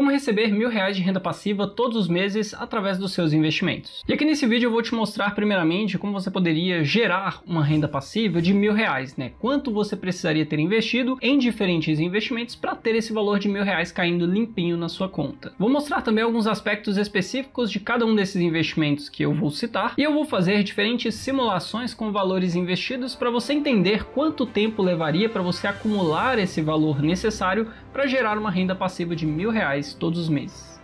como receber R$1.000 de renda passiva todos os meses através dos seus investimentos. E aqui nesse vídeo eu vou te mostrar primeiramente como você poderia gerar uma renda passiva de R$1.000, né? Quanto você precisaria ter investido em diferentes investimentos para ter esse valor de R$1.000 caindo limpinho na sua conta. Vou mostrar também alguns aspectos específicos de cada um desses investimentos que eu vou citar e eu vou fazer diferentes simulações com valores investidos para você entender quanto tempo levaria para você acumular esse valor necessário para gerar uma renda passiva de R$1.000 todos os meses.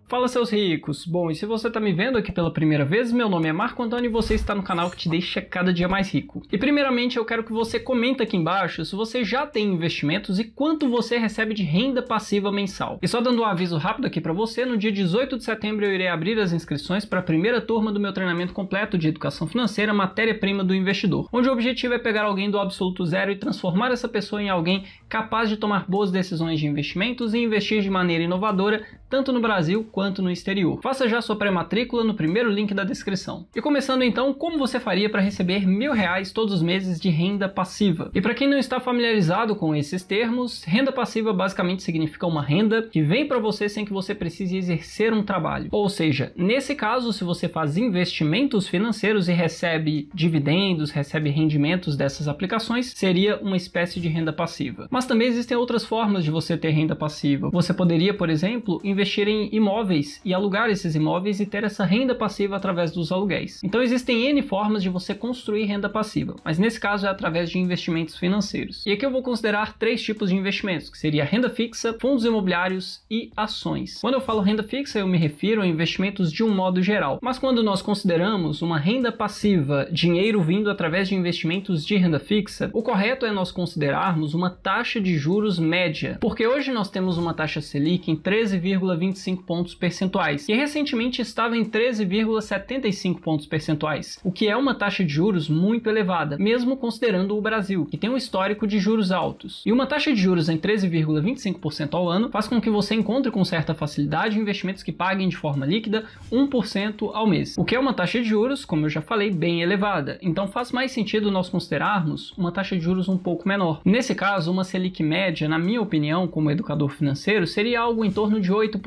Fala, seus ricos! Bom, e se você está me vendo aqui pela primeira vez, meu nome é Marco Antônio e você está no canal que te deixa cada dia mais rico. E primeiramente eu quero que você comenta aqui embaixo se você já tem investimentos e quanto você recebe de renda passiva mensal. E só dando um aviso rápido aqui para você, no dia 18 de setembro eu irei abrir as inscrições para a primeira turma do meu treinamento completo de educação financeira, matéria-prima do investidor, onde o objetivo é pegar alguém do absoluto zero e transformar essa pessoa em alguém capaz de tomar boas decisões de investimentos e investir de maneira inovadora, tanto no Brasil quanto no exterior. Faça já sua pré-matrícula no primeiro link da descrição. E começando então, como você faria para receber R$1.000 todos os meses de renda passiva? E para quem não está familiarizado com esses termos, renda passiva basicamente significa uma renda que vem para você sem que você precise exercer um trabalho. Ou seja, nesse caso, se você faz investimentos financeiros e recebe dividendos, recebe rendimentos dessas aplicações, seria uma espécie de renda passiva. Mas também existem outras formas de você ter renda passiva. Você poderia, por exemplo, investir em imóveis e alugar esses imóveis e ter essa renda passiva através dos aluguéis. Então existem N formas de você construir renda passiva, mas nesse caso é através de investimentos financeiros. E aqui eu vou considerar três tipos de investimentos, que seria renda fixa, fundos imobiliários e ações. Quando eu falo renda fixa, eu me refiro a investimentos de um modo geral, mas quando nós consideramos uma renda passiva, dinheiro vindo através de investimentos de renda fixa, o correto é nós considerarmos uma taxa de juros média, porque hoje nós temos uma taxa Selic em 13,25 pontos percentuais e recentemente estava em 13,75 pontos percentuais, o que é uma taxa de juros muito elevada, mesmo considerando o Brasil, que tem um histórico de juros altos. E uma taxa de juros em 13,25% ao ano faz com que você encontre com certa facilidade investimentos que paguem de forma líquida 1% ao mês, o que é uma taxa de juros, como eu já falei, bem elevada. Então faz mais sentido nós considerarmos uma taxa de juros um pouco menor. Nesse caso, uma Selic média, na minha opinião, como educador financeiro, seria algo em torno de 8%.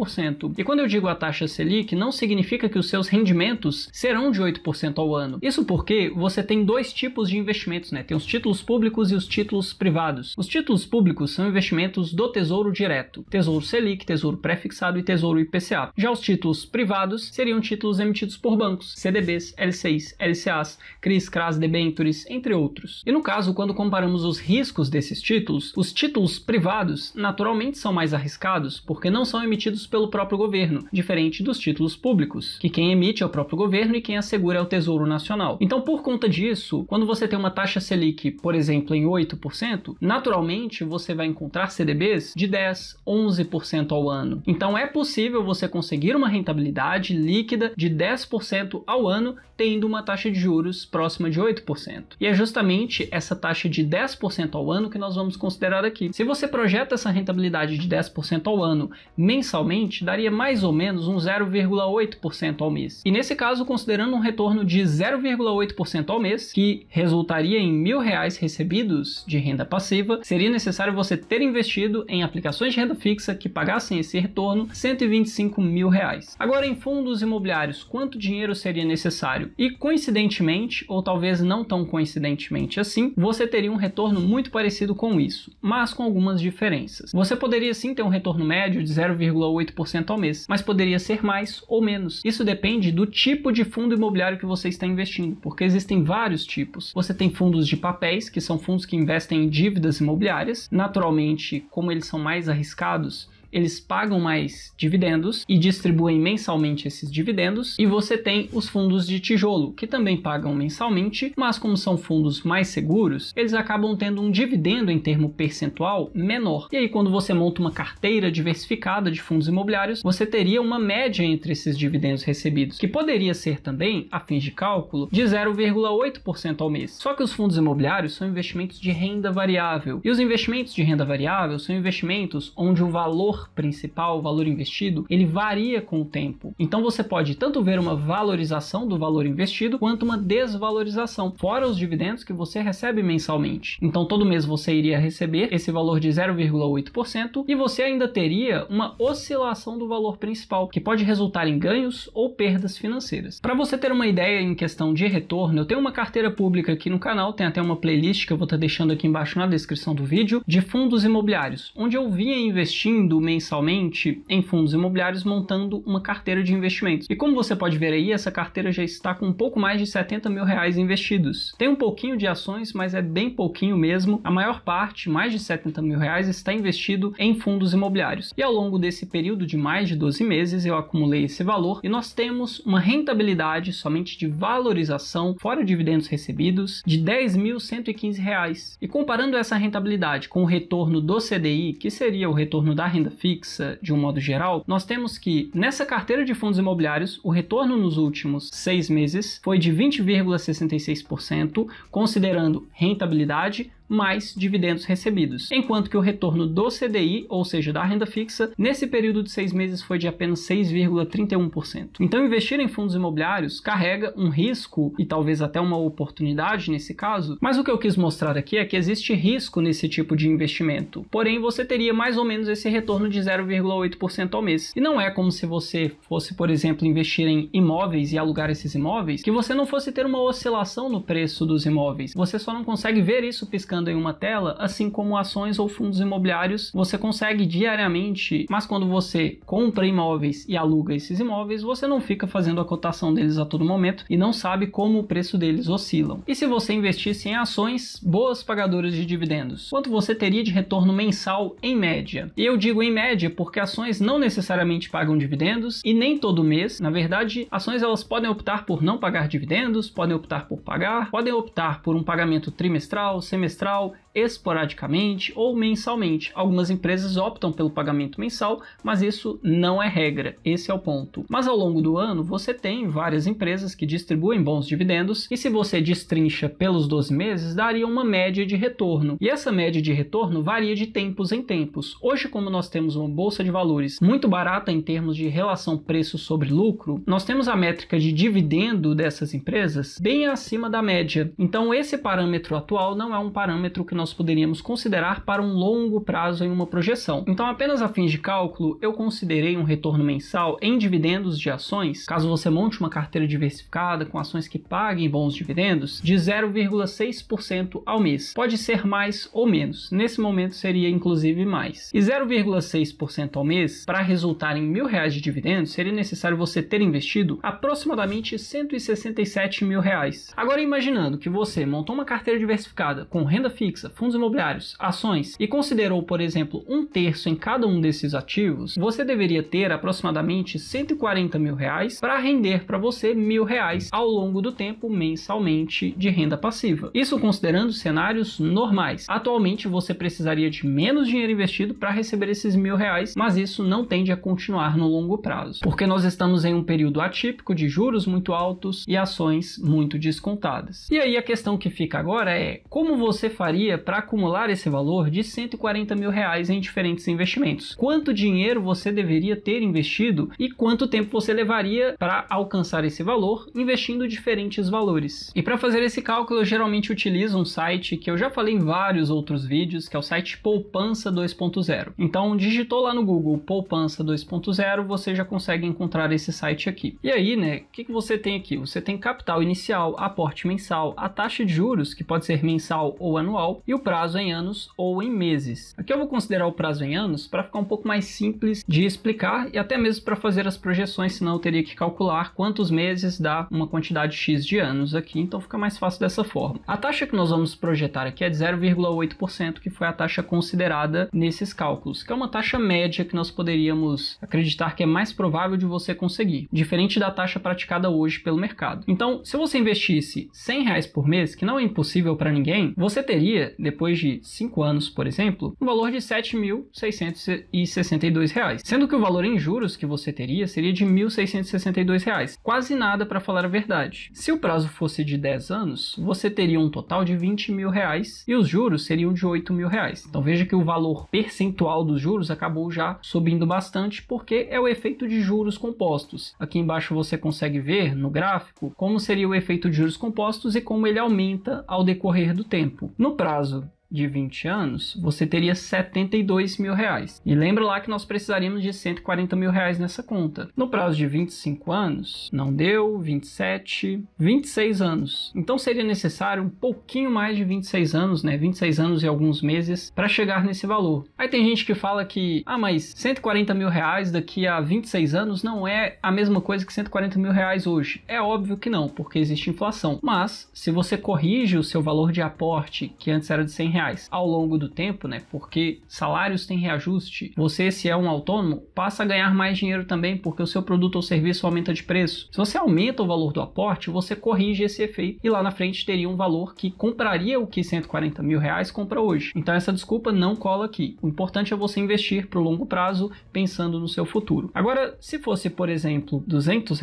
E quando eu digo a taxa Selic, não significa que os seus rendimentos serão de 8% ao ano. Isso porque você tem dois tipos de investimentos, né? Tem os títulos públicos e os títulos privados. Os títulos públicos são investimentos do Tesouro Direto, Tesouro Selic, Tesouro Pré-fixado e Tesouro IPCA. Já os títulos privados seriam títulos emitidos por bancos, CDBs, L6, LCAs, CRIs, CRAs, debêntures, entre outros. E no caso, quando comparamos os riscos desses títulos, os títulos privados naturalmente são mais arriscados porque não são emitidos pelo próprio governo, diferente dos títulos públicos, que quem emite é o próprio governo e quem assegura é o Tesouro Nacional. Então, por conta disso, quando você tem uma taxa Selic, por exemplo, em 8%, naturalmente você vai encontrar CDBs de 10%, 11% ao ano. Então, é possível você conseguir uma rentabilidade líquida de 10% ao ano, tendo uma taxa de juros próxima de 8%. E é justamente essa taxa de 10% ao ano que nós vamos considerar aqui. Se você projeta essa rentabilidade de 10% ao ano mensalmente, daria mais ou menos um 0,8% ao mês. E nesse caso, considerando um retorno de 0,8% ao mês, que resultaria em R$1.000 recebidos de renda passiva, seria necessário você ter investido em aplicações de renda fixa que pagassem esse retorno R$125.000. Agora, em fundos imobiliários, quanto dinheiro seria necessário? E coincidentemente, ou talvez não tão coincidentemente assim, você teria um retorno muito parecido com isso, mas com algumas diferenças. Você poderia sim ter um retorno médio de 0,8% ao mês, mas poderia ser mais ou menos. Isso depende do tipo de fundo imobiliário que você está investindo, porque existem vários tipos. Você tem fundos de papéis, que são fundos que investem em dívidas imobiliárias. Naturalmente, como eles são mais arriscados, eles pagam mais dividendos e distribuem mensalmente esses dividendos, e você tem os fundos de tijolo, que também pagam mensalmente, mas como são fundos mais seguros, eles acabam tendo um dividendo em termo percentual menor. E aí quando você monta uma carteira diversificada de fundos imobiliários, você teria uma média entre esses dividendos recebidos, que poderia ser também, a fins de cálculo, de 0,8% ao mês. Só que os fundos imobiliários são investimentos de renda variável, e os investimentos de renda variável são investimentos onde o valor valor principal, o valor investido, ele varia com o tempo. Então você pode tanto ver uma valorização do valor investido, quanto uma desvalorização, fora os dividendos que você recebe mensalmente. Então todo mês você iria receber esse valor de 0,8% e você ainda teria uma oscilação do valor principal, que pode resultar em ganhos ou perdas financeiras. Para você ter uma ideia em questão de retorno, eu tenho uma carteira pública aqui no canal, tem até uma playlist que eu vou estar deixando aqui embaixo na descrição do vídeo, de fundos imobiliários, onde eu vinha investindo mensalmente em fundos imobiliários, montando uma carteira de investimentos. E como você pode ver aí, essa carteira já está com um pouco mais de 70 mil reais investidos. Tem um pouquinho de ações, mas é bem pouquinho mesmo. A maior parte, mais de 70 mil reais, está investido em fundos imobiliários. E ao longo desse período de mais de 12 meses, eu acumulei esse valor e nós temos uma rentabilidade somente de valorização, fora dividendos recebidos, de R$ 10.115. E comparando essa rentabilidade com o retorno do CDI, que seria o retorno da renda fixa de um modo geral, nós temos que nessa carteira de fundos imobiliários, o retorno nos últimos 6 meses foi de 20,66%, considerando rentabilidade mais dividendos recebidos, enquanto que o retorno do CDI, ou seja, da renda fixa, nesse período de 6 meses foi de apenas 6,31%. Então, investir em fundos imobiliários carrega um risco e talvez até uma oportunidade nesse caso, mas o que eu quis mostrar aqui é que existe risco nesse tipo de investimento, porém você teria mais ou menos esse retorno de 0,8% ao mês. E não é como se você fosse, por exemplo, investir em imóveis e alugar esses imóveis, que você não fosse ter uma oscilação no preço dos imóveis. Você só não consegue ver isso piscando em uma tela, assim como ações ou fundos imobiliários você consegue diariamente, mas quando você compra imóveis e aluga esses imóveis, você não fica fazendo a cotação deles a todo momento e não sabe como o preço deles oscilam. E se você investisse em ações boas pagadoras de dividendos, quanto você teria de retorno mensal em média? E eu digo em média porque ações não necessariamente pagam dividendos e nem todo mês. Na verdade, ações elas podem optar por não pagar dividendos, podem optar por pagar, podem optar por um pagamento trimestral, semestral, esporadicamente ou mensalmente. Algumas empresas optam pelo pagamento mensal, mas isso não é regra, esse é o ponto. Mas ao longo do ano você tem várias empresas que distribuem bons dividendos e se você destrincha pelos 12 meses, daria uma média de retorno. E essa média de retorno varia de tempos em tempos. Hoje, como nós temos uma bolsa de valores muito barata em termos de relação preço sobre lucro, nós temos a métrica de dividendo dessas empresas bem acima da média. Então esse parâmetro atual não é um parâmetro que nós poderíamos considerar para um longo prazo em uma projeção. Então, apenas a fins de cálculo, eu considerei um retorno mensal em dividendos de ações, caso você monte uma carteira diversificada com ações que paguem bons dividendos, de 0,6% ao mês. Pode ser mais ou menos. Nesse momento seria inclusive mais. E 0,6% ao mês, para resultar em R$1.000 de dividendos, seria necessário você ter investido aproximadamente R$167.000. Agora, imaginando que você montou uma carteira diversificada com renda fixa, fundos imobiliários, ações e considerou, por exemplo, 1/3 em cada um desses ativos, você deveria ter aproximadamente R$140.000 para render para você R$1.000 ao longo do tempo mensalmente de renda passiva. Isso considerando cenários normais. Atualmente você precisaria de menos dinheiro investido para receber esses R$1.000, mas isso não tende a continuar no longo prazo, porque nós estamos em um período atípico de juros muito altos e ações muito descontadas. E aí a questão que fica agora é como você faria para acumular esse valor de R$140.000 em diferentes investimentos? Quanto dinheiro você deveria ter investido e quanto tempo você levaria para alcançar esse valor investindo diferentes valores? E para fazer esse cálculo eu geralmente utilizo um site que eu já falei em vários outros vídeos, que é o site Poupança 2.0. Então digitou lá no Google Poupança 2.0, você já consegue encontrar esse site aqui. E aí, né, o que você tem aqui? Você tem capital inicial, aporte mensal, a taxa de juros, que pode ser mensal ou anual, e o prazo em anos ou em meses. Aqui eu vou considerar o prazo em anos para ficar um pouco mais simples de explicar e até mesmo para fazer as projeções, senão eu teria que calcular quantos meses dá uma quantidade X de anos aqui, então fica mais fácil dessa forma. A taxa que nós vamos projetar aqui é de 0,8%, que foi a taxa considerada nesses cálculos, que é uma taxa média que nós poderíamos acreditar que é mais provável de você conseguir, diferente da taxa praticada hoje pelo mercado. Então, se você investisse R$100 por mês, que não é impossível para ninguém, você teria depois de 5 anos, por exemplo, um valor de R$ 7.662, sendo que o valor em juros que você teria seria de R$ 1.662, quase nada para falar a verdade. Se o prazo fosse de 10 anos, você teria um total de R$ 20 mil e os juros seriam de R$ 8 mil. Então veja que o valor percentual dos juros acabou já subindo bastante, porque é o efeito de juros compostos. Aqui embaixo você consegue ver no gráfico como seria o efeito de juros compostos e como ele aumenta ao decorrer do tempo. No prazo de 20 anos, você teria R$ 72 mil. E lembra lá que nós precisaríamos de R$ 140 mil nessa conta. No prazo de 25 anos, não deu, 27, 26 anos. Então seria necessário um pouquinho mais de 26 anos, né? 26 anos e alguns meses para chegar nesse valor. Aí tem gente que fala que, mas R$ 140 mil daqui a 26 anos não é a mesma coisa que R$ 140 mil hoje. É óbvio que não, porque existe inflação. Mas, se você corrige o seu valor de aporte, que antes era de R$ 100, ao longo do tempo, né? Porque salários têm reajuste. Você, se é um autônomo, passa a ganhar mais dinheiro também, porque o seu produto ou serviço aumenta de preço. Se você aumenta o valor do aporte, você corrige esse efeito e lá na frente teria um valor que compraria o que R$ 140 mil compra hoje. Então essa desculpa não cola aqui. O importante é você investir para o longo prazo, pensando no seu futuro. Agora, se fosse, por exemplo, R$ 200,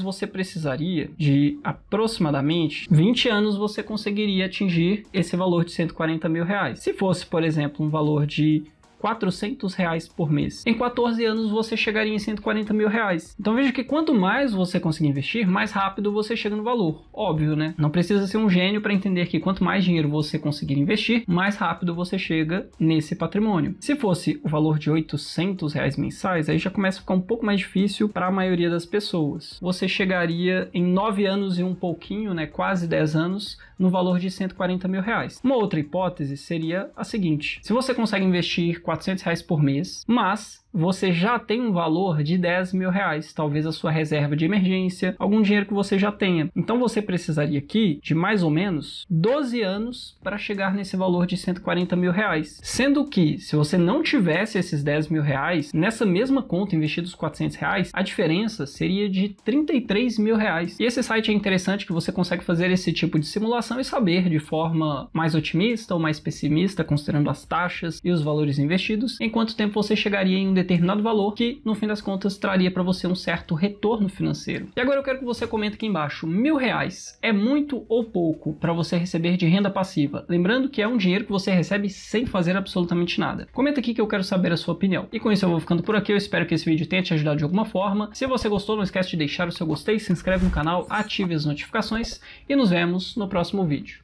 você precisaria de aproximadamente 20 anos você conseguiria atingir esse valor de R$ 140 mil. Se fosse, por exemplo, um valor de R$ 400 por mês, em 14 anos você chegaria em R$ 140 mil. Então veja que quanto mais você conseguir investir, mais rápido você chega no valor. Óbvio, né? Não precisa ser um gênio para entender que quanto mais dinheiro você conseguir investir, mais rápido você chega nesse patrimônio. Se fosse o valor de R$ 800 mensais, aí já começa a ficar um pouco mais difícil para a maioria das pessoas. Você chegaria em 9 anos e um pouquinho, né? Quase 10 anos, no valor de R$ 140 mil. Uma outra hipótese seria a seguinte: se você consegue investir R$ 400 por mês, mas você já tem um valor de R$ 10 mil, talvez a sua reserva de emergência, algum dinheiro que você já tenha. Então você precisaria aqui de mais ou menos 12 anos para chegar nesse valor de R$ 140 mil. Sendo que, se você não tivesse esses R$ 10 mil, nessa mesma conta investidos R$ 400, a diferença seria de R$ 33 mil. E esse site é interessante que você consegue fazer esse tipo de simulação e saber de forma mais otimista ou mais pessimista, considerando as taxas e os valores investidos, em quanto tempo você chegaria em um determinado valor que, no fim das contas, traria para você um certo retorno financeiro. E agora eu quero que você comente aqui embaixo: R$ 1.000 é muito ou pouco para você receber de renda passiva? Lembrando que é um dinheiro que você recebe sem fazer absolutamente nada. Comenta aqui que eu quero saber a sua opinião. E com isso eu vou ficando por aqui. Eu espero que esse vídeo tenha te ajudado de alguma forma. Se você gostou, não esquece de deixar o seu gostei, se inscreve no canal, ative as notificações e nos vemos no próximo vídeo.